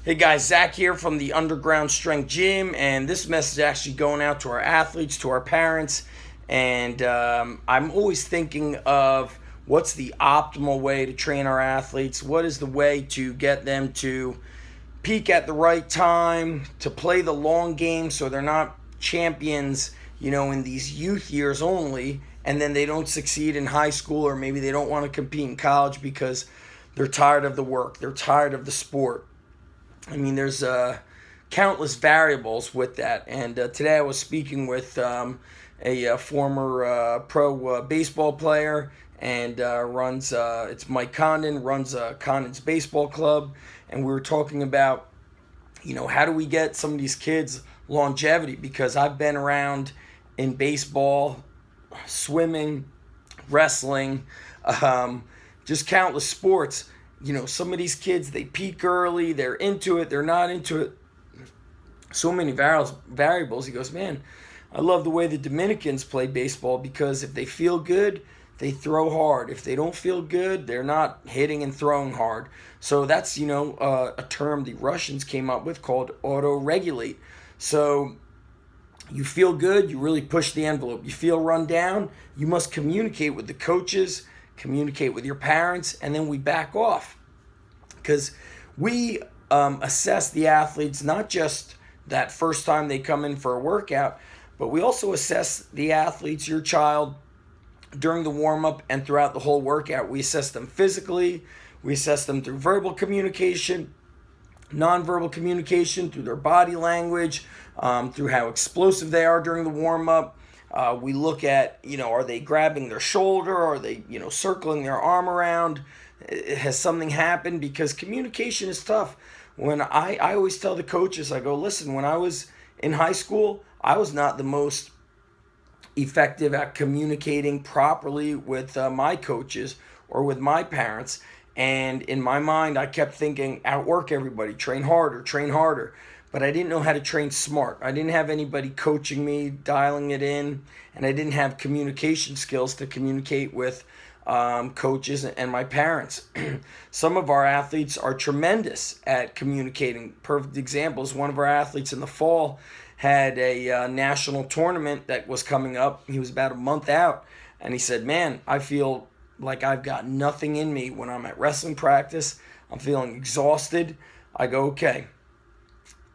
Hey guys, Zach here from the Underground Strength Gym, and this message is actually going out to our athletes, to our parents, and I'm always thinking of what's the optimal way to train our athletes. What is the way to get them to peak at the right time, to play the long game so they're not champions, in these youth years only, and then they don't succeed in high school, or maybe they don't want to compete in college because they're tired of the work, they're tired of the sport. There's countless variables with that. And today I was speaking with a former pro baseball player and runs, it's Mike Condon, runs Condon's Baseball Club. And we were talking about, how do we get some of these kids longevity? Because I've been around in baseball, swimming, wrestling, just countless sports. Some of these kids, they peak early, they're into it, they're not into it. So many variables. He goes, man, I love the way the Dominicans play baseball because if they feel good, they throw hard. If they don't feel good, they're not hitting and throwing hard. So that's, a term the Russians came up with called auto-regulate. So you feel good, you really push the envelope. You feel run down, you must communicate with the coaches, communicate with your parents, and then we back off. Because we assess the athletes not just that first time they come in for a workout, but we also assess the athletes, your child, during the warm-up and throughout the whole workout. We assess them physically, we assess them through verbal communication, nonverbal communication, through their body language, through how explosive they are during the warm-up. We look at, are they grabbing their shoulder? Are they, circling their arm around? Has something happened? Because communication is tough. When I always tell the coaches, I go, listen, when I was in high school, I was not the most effective at communicating properly with my coaches or with my parents. And in my mind, I kept thinking, outwork everybody, train harder, train harder. But I didn't know how to train smart. I didn't have anybody coaching me, dialing it in, and I didn't have communication skills to communicate with coaches and my parents. Some of our athletes are tremendous at communicating. Perfect example is one of our athletes in the fall had a national tournament that was coming up. He was about a month out, and he said, man, I feel like I've got nothing in me when I'm at wrestling practice. I'm feeling exhausted. I go, okay,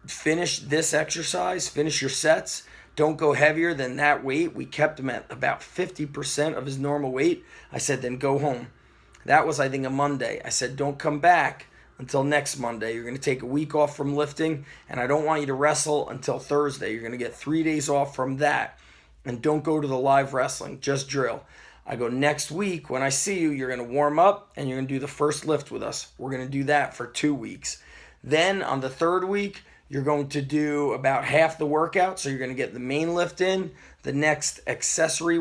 finish this exercise, finish your sets. Don't go heavier than that weight. We kept him at about 50% of his normal weight. I said, then go home. That was, I think, a Monday. I said, don't come back until next Monday. You're going to take a week off from lifting, and I don't want you to wrestle until Thursday. You're going to get 3 days off from that. And don't go to the live wrestling. Just drill. I go, next week, when I see you, you're going to warm up, and you're going to do the first lift with us. We're going to do that for 2 weeks. Then on the third week, you're going to do about half the workout, so you're going to get the main lift in, the next accessory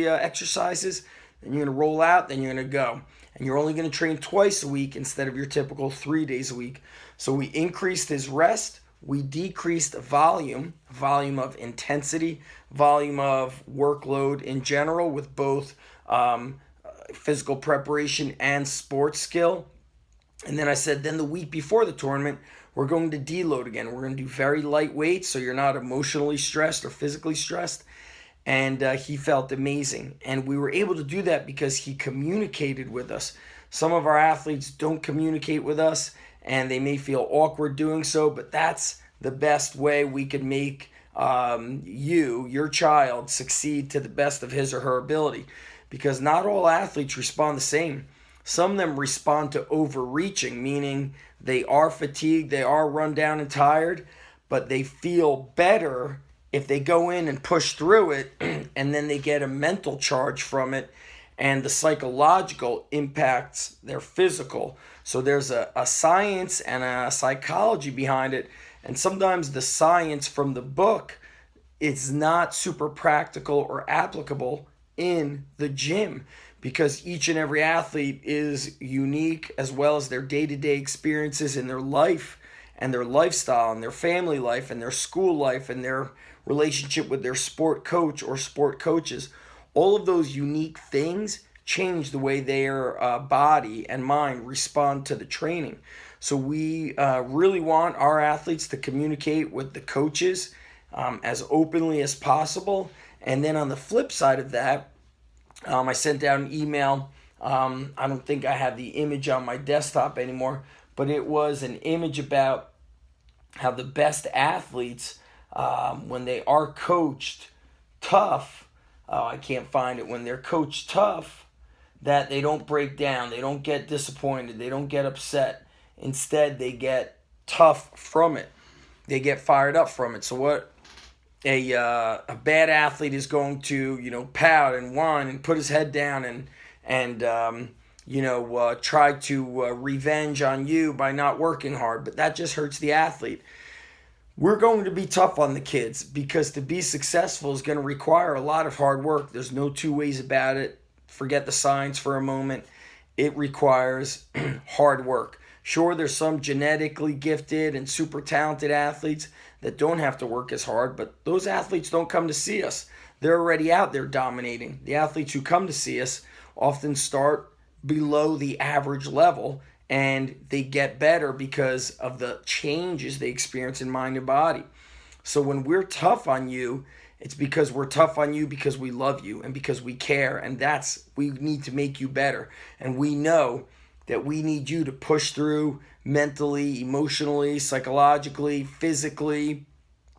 exercises, then you're going to roll out, then you're going to go. And you're only going to train twice a week instead of your typical 3 days a week. So we increased his rest, we decreased volume of intensity, volume of workload in general with both physical preparation and sports skill. And then I said, then the week before the tournament, we're going to deload again. We're going to do very light weights so you're not emotionally stressed or physically stressed. And he felt amazing. And we were able to do that because he communicated with us. Some of our athletes don't communicate with us, and they may feel awkward doing so, but that's the best way we can make your child, succeed to the best of his or her ability. Because not all athletes respond the same. Some of them respond to overreaching, meaning they are fatigued, they are run down and tired, but they feel better if they go in and push through it, and then they get a mental charge from it, and the psychological impacts their physical. So there's a science and a psychology behind it, and sometimes the science from the book is not super practical or applicable in the gym, because each and every athlete is unique, as well as their day-to-day experiences in their life and their lifestyle and their family life and their school life and their relationship with their sport coach or sport coaches. All of those unique things change the way their body and mind respond to the training. So we really want our athletes to communicate with the coaches as openly as possible. And then on the flip side of that, I sent out an email. I don't think I have the image on my desktop anymore, but it was an image about how the best athletes, when they are coached tough, I can't find it, when they're coached tough, that they don't break down, they don't get disappointed, they don't get upset. Instead, they get tough from it. They get fired up from it. So what a bad athlete is going to pout and whine and put his head down and try to revenge on you by not working hard, but that just hurts the athlete. We're going to be tough on the kids because to be successful is going to require a lot of hard work. There's no two ways about it. Forget the science for a moment. It requires hard work. Sure, there's some genetically gifted and super talented athletes that don't have to work as hard, but those athletes don't come to see us. They're already out there dominating. The athletes who come to see us often start below the average level, and they get better because of the changes they experience in mind and body. So when we're tough on you, it's because we're tough on you because we love you and because we care, and we need to make you better. And we know that we need you to push through mentally, emotionally, psychologically, physically,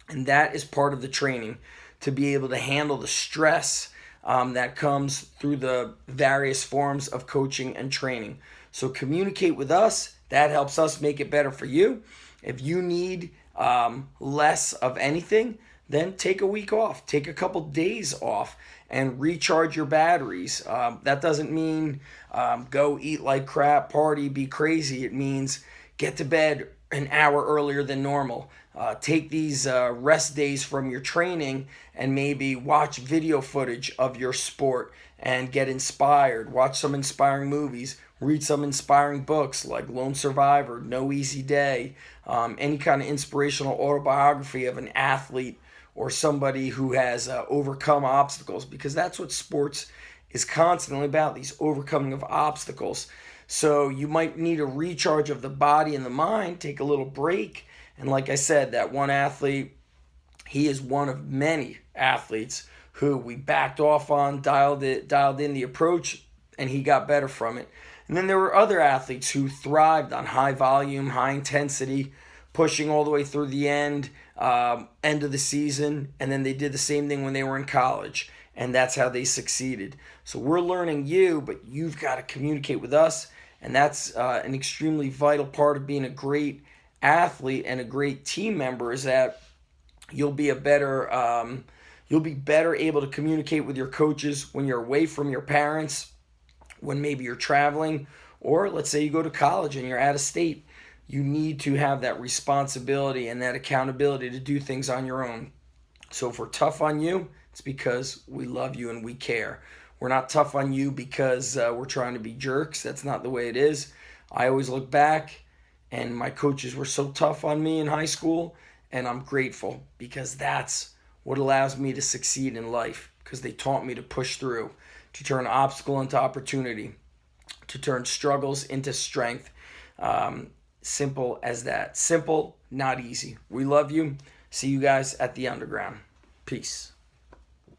and that is part of the training, to be able to handle the stress that comes through the various forms of coaching and training. So communicate with us. That helps us make it better for you. If you need less of anything, then take a week off. Take a couple days off and recharge your batteries. That doesn't mean go eat like crap, party, be crazy. It means get to bed an hour earlier than normal. Take these rest days from your training and maybe watch video footage of your sport and get inspired. Watch some inspiring movies. Read some inspiring books like Lone Survivor, No Easy Day, any kind of inspirational autobiography of an athlete or somebody who has overcome obstacles, because that's what sports is constantly about, these overcoming of obstacles. So you might need a recharge of the body and the mind, take a little break. And like I said, that one athlete, he is one of many athletes who we backed off on, dialed in the approach, and he got better from it. And then there were other athletes who thrived on high volume, high intensity, pushing all the way through the end of the season, and then they did the same thing when they were in college, and that's how they succeeded. So we're learning you, but you've got to communicate with us, and that's an extremely vital part of being a great athlete and a great team member, is that you'll be better able to communicate with your coaches when you're away from your parents, when maybe you're traveling, or let's say you go to college and you're out of state. You need to have that responsibility and that accountability to do things on your own. So if we're tough on you, it's because we love you and we care. We're not tough on you because we're trying to be jerks. That's not the way it is. I always look back, and my coaches were so tough on me in high school, and I'm grateful because that's what allows me to succeed in life, because they taught me to push through, to turn obstacle into opportunity, to turn struggles into strength. Simple as that. Simple, not easy. We love you. See you guys at the Underground. Peace.